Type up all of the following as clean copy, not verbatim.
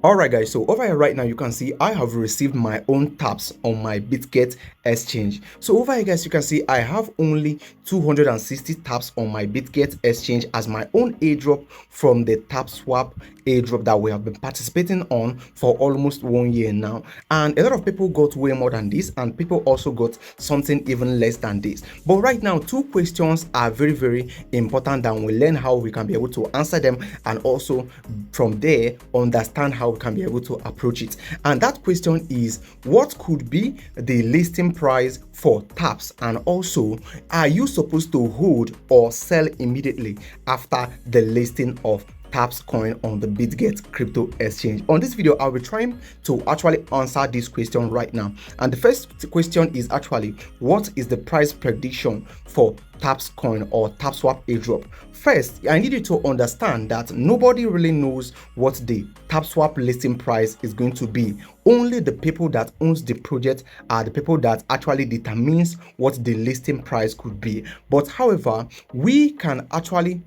Alright guys, so over here right now you can see I have received my own taps on my Bitget exchange. So over here guys, you can see I have only 260 taps on my Bitget exchange as my own airdrop from the tapswap airdrop that we have been participating on for almost 1 year now. And a lot of people got way more than this, and people also got something even less than this. But right now, two questions are very important, and we learn how we can be able to answer them, and also from there understand how we can be able to approach it. And that question is, what could be the listing price for taps, and also are you supposed to hold or sell immediately after the listing of taps coin on the Bitget crypto exchange? On this video, I'll be trying to actually answer this question right now. And the first question is actually, what is the price prediction for taps coin or tapswap airdrop? First, I need you to understand that nobody really knows what the tapswap listing price is going to be. Only the people that owns the project are the people that actually determines what the listing price could be. But however, we can actually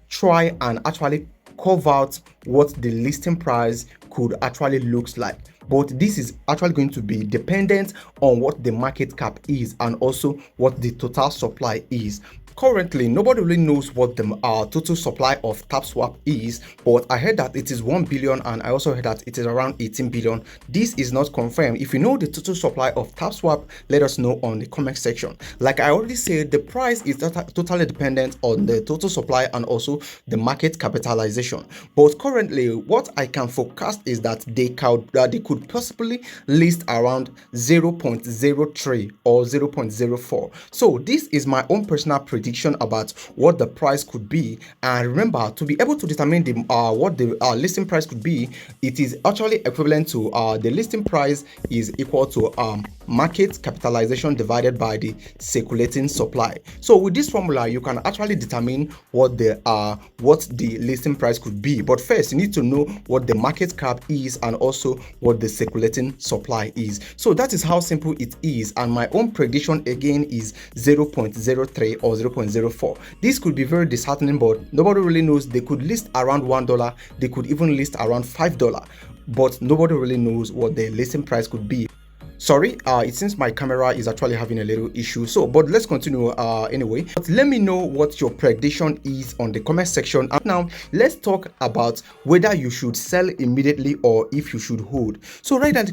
try and actually cover out what the listing price could actually looks like. But this is actually going to be dependent on what the market cap is and also what the total supply is. Currently, nobody really knows what the total supply of tapswap is, but I heard that it is 1 billion, and I also heard that it is around 18 billion. This is not confirmed. If you know the total supply of tapswap, let us know on the comment section. Like I already said, the price is totally dependent on the total supply and also the market capitalization. But currently, what I can forecast is that they could possibly list around 0.03 or 0.04. So this is my own personal prediction about what the price could be. And remember, to be able to determine the what the listing price could be, it is actually equivalent to the listing price is equal to market capitalization divided by the circulating supply. So with this formula, you can actually determine what the listing price could be. But first, you need to know what the market cap is and also what the circulating supply is. So that is how simple it is. And my own prediction again is 0.03 or 0.04. This could be very disheartening, but nobody really knows. They could list around $1, they could even list around $5, but nobody really knows what the listing price could be. Sorry, it seems my camera is actually having a little issue. So but let's continue anyway. But let me know what your prediction is on the comment section. And now let's talk about whether you should sell immediately or if you should hold. So right now,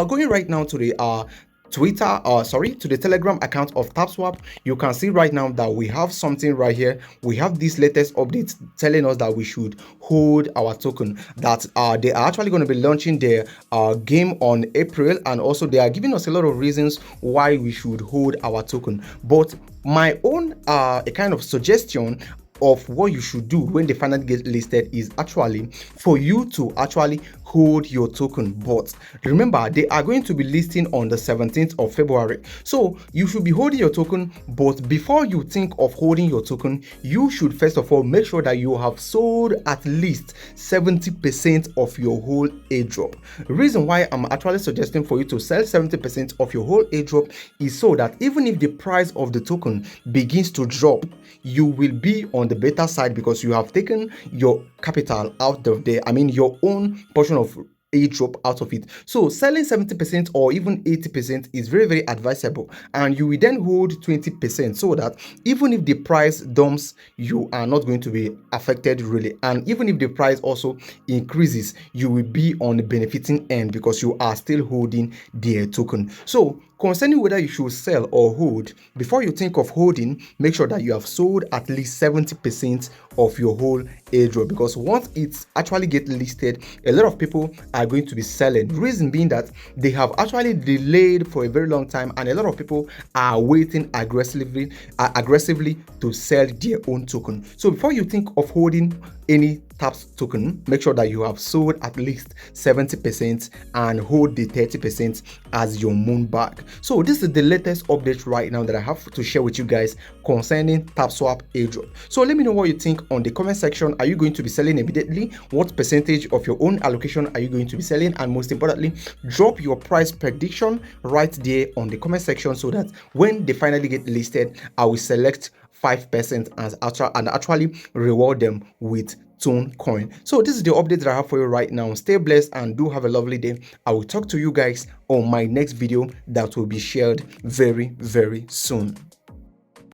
going right now to the to the Telegram account of tapswap, you can see right now that we have something right here. We have this latest update telling us that we should hold our token, that they are actually going to be launching their game on April, and also they are giving us a lot of reasons why we should hold our token. But my own a kind of suggestion of what you should do when they finally get listed is actually for you to actually hold your token. But remember, they are going to be listing on the 17th of February, so you should be holding your token. But before you think of holding your token, you should first of all make sure that you have sold at least 70% of your whole airdrop. The reason why I'm actually suggesting for you to sell 70% of your whole airdrop is so that even if the price of the token begins to drop, you will be on the better side because you have taken your capital out of there. I mean, your own portion of airdrop out of it. So selling 70% or even 80% is very advisable, and you will then hold 20% so that even if the price dumps, you are not going to be affected really, and even if the price also increases, you will be on the benefiting end because you are still holding their token. So concerning whether you should sell or hold, before you think of holding, make sure that you have sold at least 70% of your whole airdrop, because once it actually gets listed, a lot of people are going to be selling. Reason being that they have actually delayed for a very long time, and a lot of people are waiting aggressively to sell their own token. So before you think of holding any taps token, make sure that you have sold at least 70% and hold the 30% as your moon bag. So this is the latest update right now that I have to share with you guys concerning tapswap airdrop. So let me know what you think on the comment section. Are you going to be selling immediately? What percentage of your own allocation are you going to be selling? And most importantly, drop your price prediction right there on the comment section so that when they finally get listed, I will select 5% and actually reward them with Tone coin. So this is the update that I have for you right now. Stay blessed and do have a lovely day. I will talk to you guys on my next video that will be shared very, very soon.